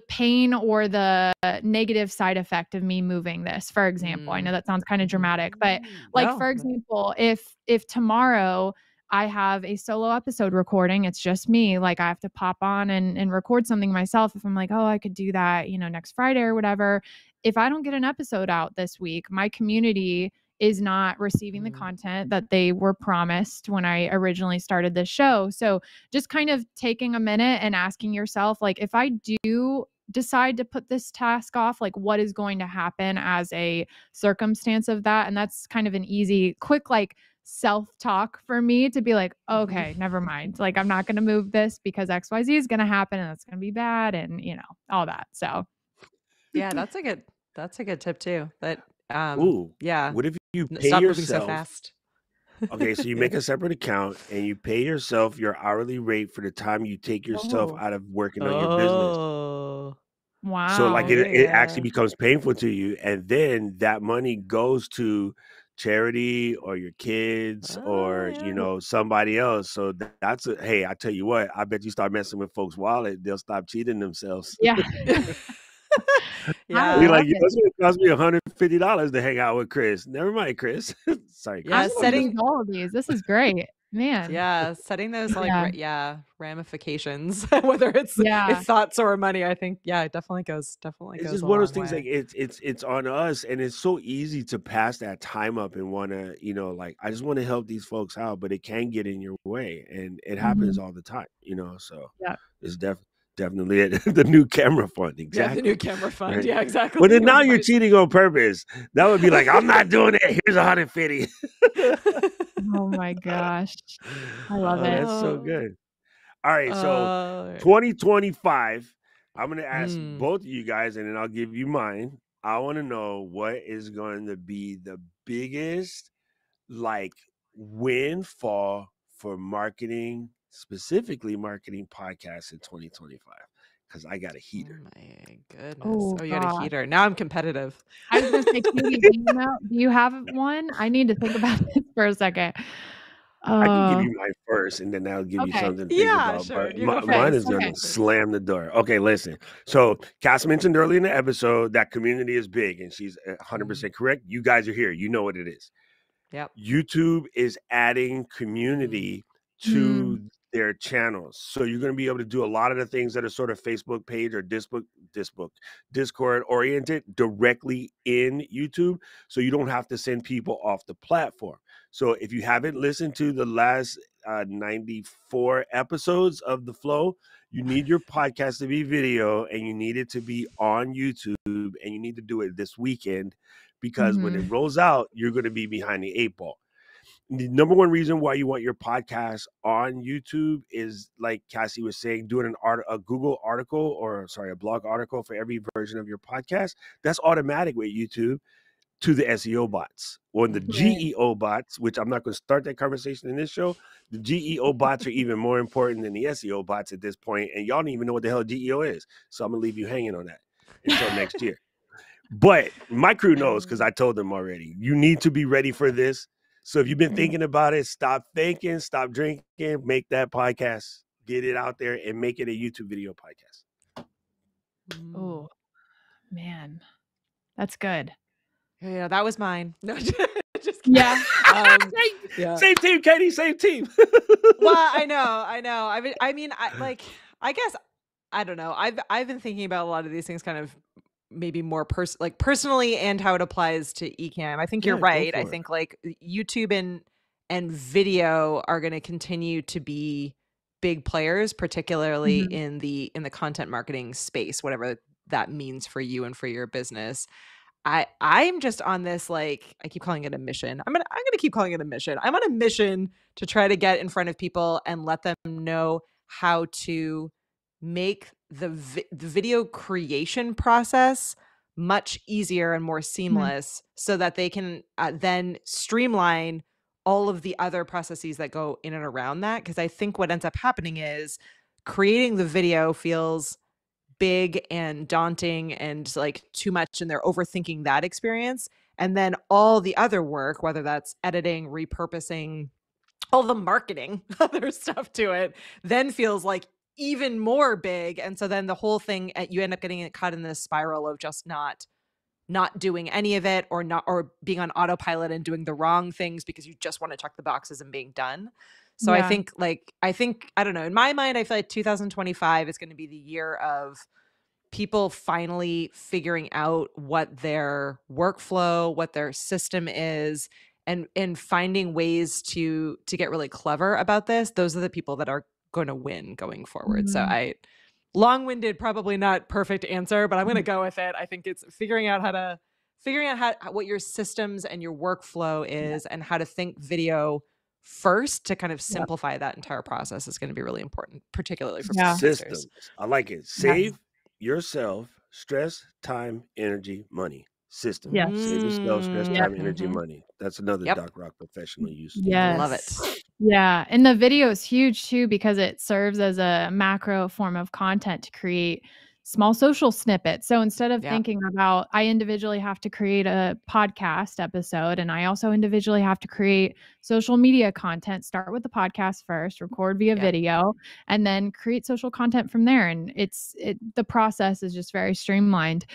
pain or the negative side effect of me moving this, for example. I know that sounds kind of dramatic, but like, for example, if tomorrow I have a solo episode recording, it's just me, like I have to pop on and record something myself. If I'm like, oh, I could do that, next Friday or whatever. If I don't get an episode out this week, my community is not receiving the content that they were promised when I originally started this show. So just kind of taking a minute and asking yourself, like, if I do decide to put this task off, like what is going to happen as a circumstance of that? And that's kind of an easy, quick, like self-talk for me to be like, okay, never mind. Like, I'm not going to move this because XYZ is going to happen and it's going to be bad and all that. So yeah, that's a good tip too. That yeah. What if you pay stop yourself? Moving so fast. Okay, so you make a separate account and you pay yourself your hourly rate for the time you take yourself out of working on your business. Wow. So like it actually becomes painful to you, and then that money goes to charity or your kids or somebody else. So that's hey, I tell you what, I bet you start messing with folks' wallet, they'll stop cheating themselves. Yeah. Yeah. We're like, it's gonna cost me $150 to hang out with Chris. Never mind, Chris. Sorry. Yeah, setting all of these. This is great, man. Yeah, setting those like ramifications, whether it's thoughts or money. I think it definitely goes. It's just one of those things. Like it's on us, and it's so easy to pass that time up and want to, like, I just want to help these folks out, but it can get in your way, and it happens all the time. So it's definitely it. The new camera fund. Exactly. Yeah, the new camera fund. Right? Yeah, exactly. But then now you're cheating on purpose. That would be like, I'm not doing it. Here's $150. Oh my gosh. I love it. That's so good. All right. So 2025, I'm going to ask both of you guys, and then I'll give you mine. I want to know what is going to be the biggest like windfall for marketing, specifically marketing podcasts in 2025, because I got a heater. Oh my goodness. Oh, you got a heater. Now I'm competitive. I was going to say, Katie, do you have one? I need to think about this for a second. I can give you mine first, and then that'll give you something to think about. Sure. But mine is going to slam the door. Okay, listen. So Cass mentioned earlier in the episode that community is big, and she's 100% correct. You guys are here. You know what it is. Yep. YouTube is adding community to their channels. So you're going to be able to do a lot of the things that are sort of Facebook page or Discord oriented directly in YouTube. So you don't have to send people off the platform. So if you haven't listened to the last 94 episodes of The Flow, you need your podcast to be video, and you need it to be on YouTube, and you need to do it this weekend, because when it rolls out, you're going to be behind the 8 ball. The number one reason why you want your podcast on YouTube is, like Cassie was saying, doing a Google article, a blog article for every version of your podcast. That's automatic with YouTube to the SEO bots. Or the GEO bots, which I'm not going to start that conversation in this show. The GEO bots are even more important than the SEO bots at this point, and y'all don't even know what the hell GEO is. So I'm going to leave you hanging on that until next year. But my crew knows, because I told them already. You need to be ready for this. So if you've been thinking about it, stop thinking, stop drinking, make that podcast, get it out there, and make it a YouTube video podcast. Oh, man. That's good. Yeah, that was mine. No, just kidding. Yeah. Same team, Katie, same team. Well, I know. I guess, I don't know. I've been thinking about a lot of these things kind of maybe more personally and how it applies to Ecamm. I think you're right. I think like YouTube and video are going to continue to be big players, particularly in the content marketing space, whatever that means for you and for your business. I'm just on this, like, I keep calling it a mission. I'm gonna keep calling it a mission. I'm on a mission to try to get in front of people and let them know how to make the video creation process much easier and more seamless, so that they can then streamline all of the other processes that go in and around that. Because I think what ends up happening is creating the video feels big and daunting and like too much, and they're overthinking that experience. And then all the other work, whether that's editing, repurposing, all the marketing, other stuff to it, then feels like even more big. And so then the whole thing, you end up getting caught in this spiral of just not doing any of it, or being on autopilot and doing the wrong things because you just want to check the boxes and being done. So I think I don't know, in my mind, I feel like 2025 is going to be the year of people finally figuring out what their workflow, what their system is, and finding ways to get really clever about this. Those are the people that are going to win going forward. So long-winded, probably not perfect answer, but I'm going to go with it. I think it's figuring out what your systems and your workflow is, and how to think video first to kind of simplify that entire process is going to be really important, particularly for systems. I like it. Save yourself stress, time, energy, money. System. Save yourself stress, time, energy, money. That's another Doc Rock professional use. Love it. Yeah. And the video is huge too, because it serves as a macro form of content to create small social snippets. So instead of thinking about, I individually have to create a podcast episode, and I also individually have to create social media content, start with the podcast first, record via video, and then create social content from there. And the process is just very streamlined.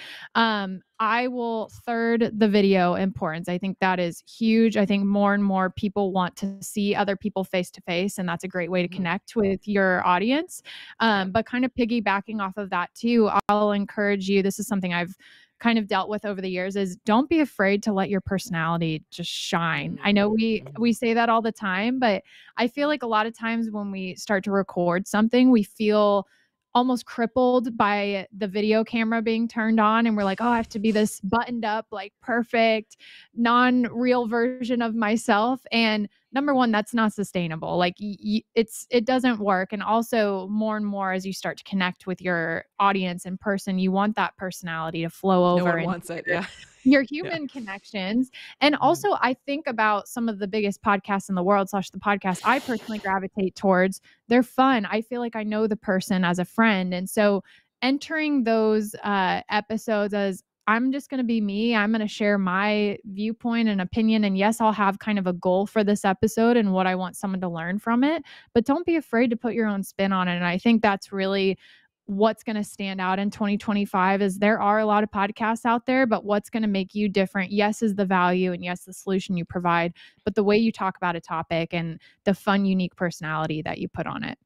I will third the video importance. I think that is huge. I think more and more people want to see other people face to face, and that's a great way to connect with your audience. But kind of piggybacking off of that too, I'll encourage you. This is something I've kind of dealt with over the years, is don't be afraid to let your personality just shine. I know we say that all the time, but I feel like a lot of times when we start to record something, we feel almost crippled by the video camera being turned on, and we're like, oh, I have to be this buttoned up, like perfect, non-real version of myself. And number one, that's not sustainable. Like it doesn't work. And also, more and more as you start to connect with your audience in person, you want that personality to flow over. No one wants it. Yeah. Your human connections. And also, I think about some of the biggest podcasts in the world / the podcast I personally gravitate towards. They're fun. I feel like I know the person as a friend. And so entering those episodes as, I'm just going to be me. I'm going to share my viewpoint and opinion. And yes, I'll have kind of a goal for this episode and what I want someone to learn from it. But don't be afraid to put your own spin on it. And I think that's really what's going to stand out in 2025. Is there are a lot of podcasts out there, but what's going to make you different, yes, is the value, and yes, the solution you provide, but the way you talk about a topic and the fun, unique personality that you put on it.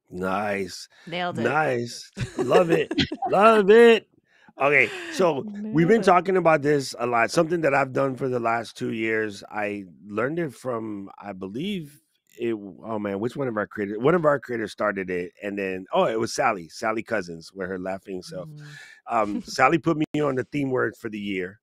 Nice. Nailed it. Nice. Love it. Love it. Okay, so we've been talking about this a lot. Something that I've done for the last 2 years. I learned it from, I believe which one of our creators? One of our creators started it, and then it was Sally Cousins, with her laughing self. Sally put me on the theme word for the year,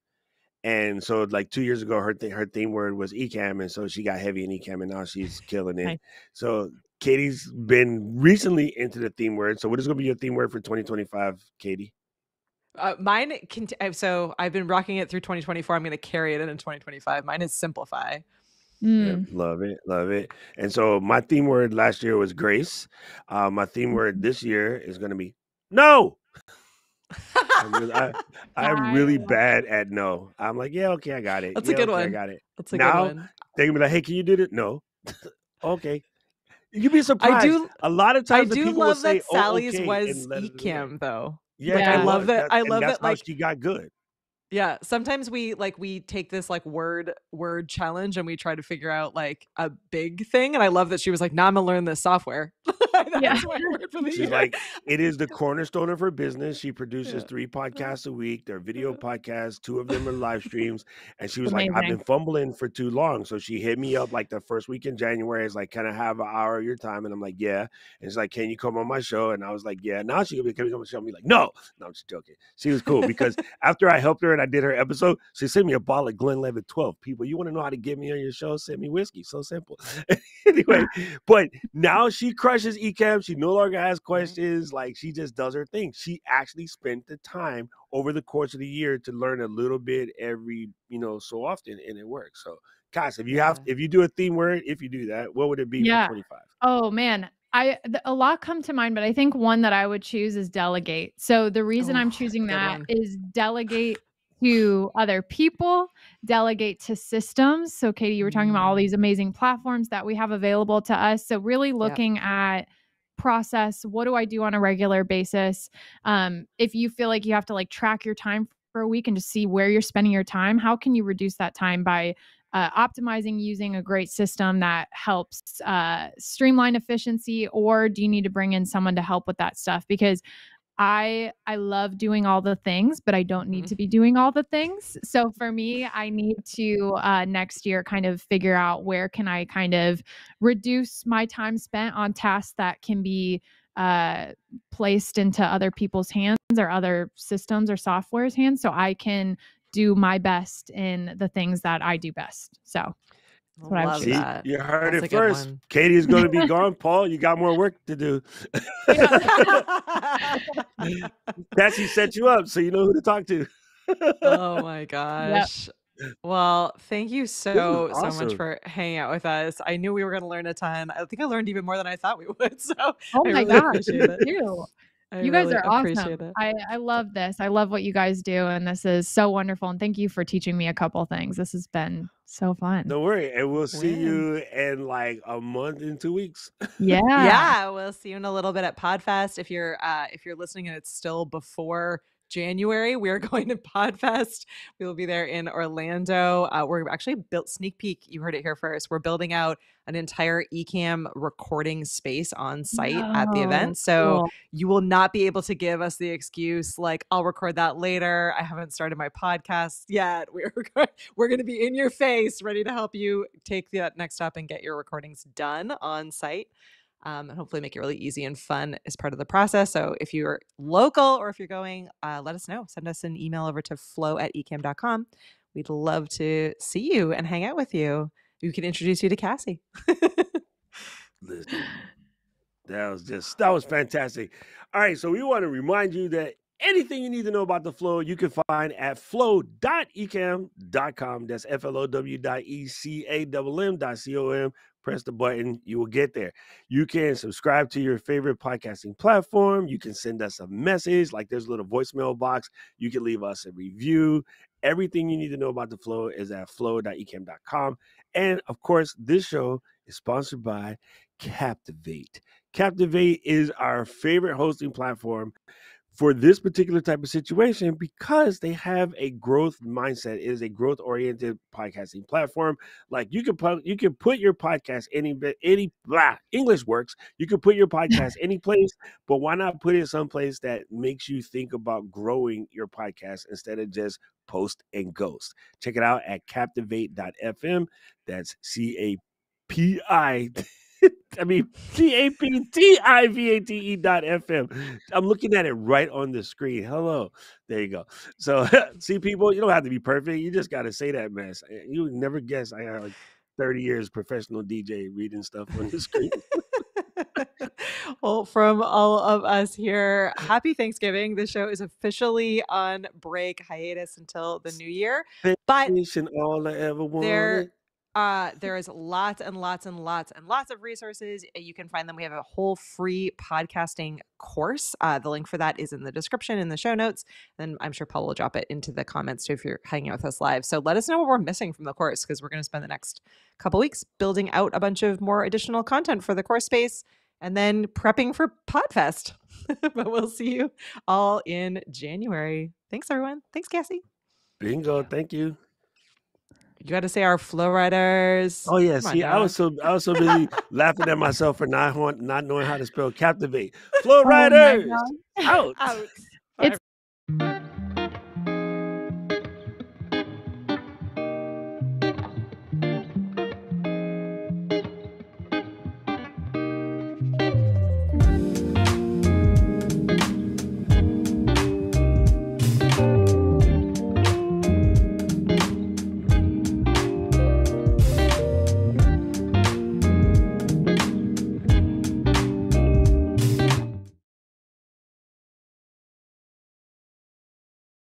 and so like 2 years ago, her theme word was Ecamm, and so she got heavy in Ecamm, and now she's killing it. Nice. So Katie's been recently into the theme word. So what is going to be your theme word for 2025, Katie? Mine, so I've been rocking it through 2024. I'm going to carry it in 2025. Mine is simplify. Yeah, love it. And so my theme word last year was grace. My theme word this year is going to be no. I'm really bad at no. I'm like, yeah, okay, I got it. That's a good one. I got it. That's a good one. They're gonna be like, hey, can you do it? No. Okay. You'd be surprised. A lot of times I do people love will say, that Sally's okay, was Ecamm though. Yeah, like, I love that. I love that. Like she got good. Yeah. Sometimes we take this like word challenge and we try to figure out like a big thing. And I love that she was like, nah, I'm gonna learn this software. That's my word for the She's year. like, it is the cornerstone of her business. She produces 3 podcasts a week. They're video podcasts. 2 of them are live streams. And she was like, I've been fumbling for too long. So she hit me up like the first week in January. It's like, can I have an hour of your time? And I'm like, yeah. And it's like, can you come on my show? And I was like, yeah. Now she can come on the show. I'm like, no. No, I'm just joking. She was cool because after I helped her and I did her episode, she sent me a bottle of Glenlivet 12. People, you want to know how to get me on your show? Send me whiskey. So simple. Anyway, but now she crushes Ecamm. She no longer has questions. Like, she just does her thing. She actually spent the time over the course of the year to learn a little bit every, so often, and it works. So, Cass, if you do a theme word, if you do that, what would it be for 25? Oh man, a lot come to mind, but I think one that I would choose is delegate. So the reason I'm choosing that is delegate to other people, delegate to systems. So Katie, you were talking about all these amazing platforms that we have available to us. So really looking at process, what do I do on a regular basis? If you feel like you have to like track your time for a week and just see where you're spending your time, how can you reduce that time by optimizing using a great system that helps streamline efficiency, or do you need to bring in someone to help with that stuff? Because I love doing all the things, but I don't need to be doing all the things. So for me, I need to next year kind of figure out where can I kind of reduce my time spent on tasks that can be placed into other people's hands or other systems or software's hands, so I can do my best in the things that I do best. So that's what I would choose. See, you heard it first. Katie's going to be gone. Paul, you got more work to do. Cassie set you up, so you know who to talk to. Oh my gosh. Yep. Well, thank you so much for hanging out with us. I knew we were going to learn a ton. I think I learned even more than I thought we would. So I really appreciate it. You guys are awesome. I love this. I love what you guys do, and this is so wonderful. And thank you for teaching me a couple things. This has been so fun. Don't worry, and we'll see you in like a month and 2 weeks. Yeah, we'll see you in a little bit at PodFest. If you're listening and it's still before January, we are going to PodFest. We will be there in Orlando. We're actually built sneak peek. You heard it here first. We're building out an entire Ecamm recording space on site at the event. So you will not be able to give us the excuse like, I'll record that later. I haven't started my podcast yet. We're going to be in your face, ready to help you take that next step and get your recordings done on site. And hopefully make it really easy and fun as part of the process. So if you're local or if you're going, let us know. Send us an email over to flow@ecamm.com. We'd love to see you and hang out with you. We can introduce you to Cassie. Listen, that was fantastic. All right, so we want to remind you that anything you need to know about the Flow, you can find at flow.ecamm.com. That's flow.ecamm.com. Press the button, you will get there. You can subscribe to your favorite podcasting platform. You can send us a message, like there's a little voicemail box. You can leave us a review. Everything you need to know about the Flow is at flow.ecamm.com. And of course, this show is sponsored by Captivate. Captivate is our favorite hosting platform for this particular type of situation because they have a growth mindset. It is a growth-oriented podcasting platform. Like you can put your podcast English works. You can put your podcast any place, but why not put it someplace that makes you think about growing your podcast instead of just post and ghost? Check it out at captivate.fm. That's CAPI. I mean, CAPTIVATE.fm. I'm looking at it right on the screen. Hello. There you go. So, see, people, you don't have to be perfect. You just got to say that mess. You would never guess I had like 30 years professional DJ reading stuff on the screen. Well, from all of us here, happy Thanksgiving. The show is officially on break hiatus until the new year. But all I ever wanted. There is lots and lots and lots and lots of resources. You can find them. We have a whole free podcasting course. The link for that is in the description in the show notes. And I'm sure Paul will drop it into the comments too if you're hanging out with us live. So let us know what we're missing from the course because we're going to spend the next couple weeks building out a bunch of more additional content for the course space and then prepping for PodFest. But we'll see you all in January. Thanks, everyone. Thanks, Cassie. Bingo. Thank you. You got to say our flow riders. Oh yeah, see, I was so busy laughing at myself for not knowing how to spell captivate. Flow riders, out. It's